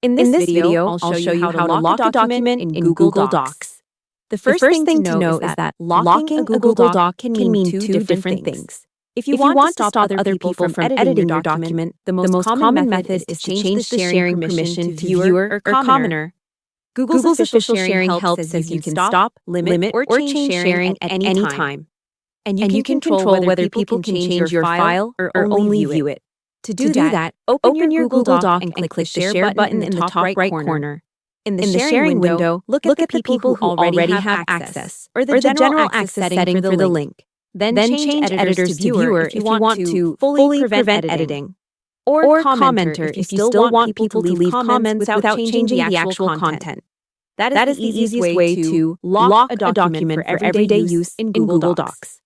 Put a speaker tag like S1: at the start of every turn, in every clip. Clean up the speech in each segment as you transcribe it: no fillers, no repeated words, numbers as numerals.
S1: In this video, I'll show you how to lock a document in Google Docs. The first thing to know is that locking a Google Doc can mean two different things. If you want to stop other people from editing your document, the most common method is to change the sharing permission to viewer or commenter. Google's official sharing help says you can stop, limit, or change sharing at any time. And you can control whether people can change your file or only view it. To do that, open your Google Doc and click the Share button in the top right corner. In the sharing window, look at the people who already have access, or the general access setting for the link. Then change Editors to Viewer if you want to fully prevent editing. Or Commenter if you still want people to leave comments without changing the actual content. That is the easiest way to lock a document for everyday use in Google Docs.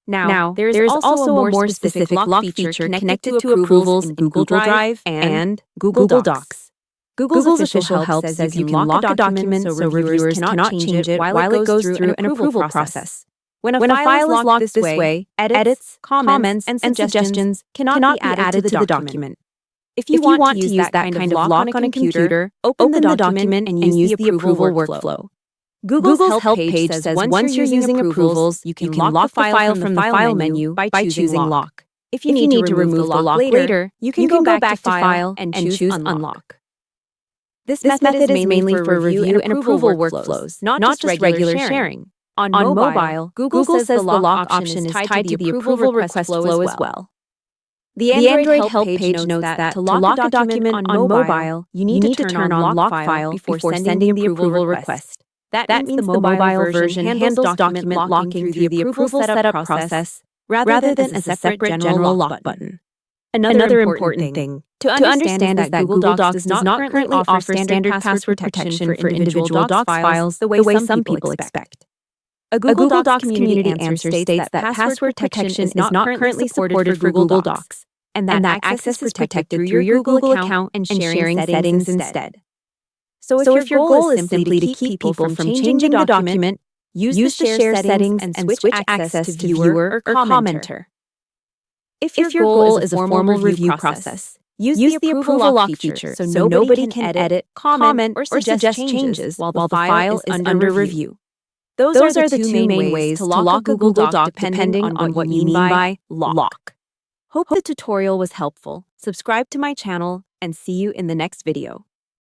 S1: Now, there is also a more specific lock feature connected to approvals in Google Drive and Google Docs. Google's official help says you can lock a document so reviewers cannot change it while it goes through an approval process. When a file is locked this way, edits, comments, and suggestions cannot be added to the document. If you want to use that kind of lock on a computer, open the document and use the approval workflow. Google's help page says once you're using approvals, you can lock the file from the File menu by choosing Lock. If you need to remove the lock later, you can go back to File and choose Unlock. This method is mainly for review and approval workflows, not just regular sharing. On mobile, Google says the lock option is tied to the approval request flow as well. The Android help page notes that to lock a document on mobile, you need to turn on Lock File before sending the approval request. That means the mobile version handles document locking through the approval setup process rather than as a separate general lock button. Another important thing to understand is that Google Docs does not currently offer standard password protection for individual Docs files the way some people expect. A Google Docs community answer states that password protection is not currently supported for Google Docs, and that access is protected through your Google account and sharing settings instead. So if your goal is simply to keep people from changing the document, use the share settings and switch access to viewer or commenter. If your goal is a formal review process, use the approval lock feature so nobody can edit, comment, or suggest changes while the file is under review. Those are the two main ways to lock a Google Doc depending on what you mean by lock. Hope the tutorial was helpful. Subscribe to my channel and see you in the next video.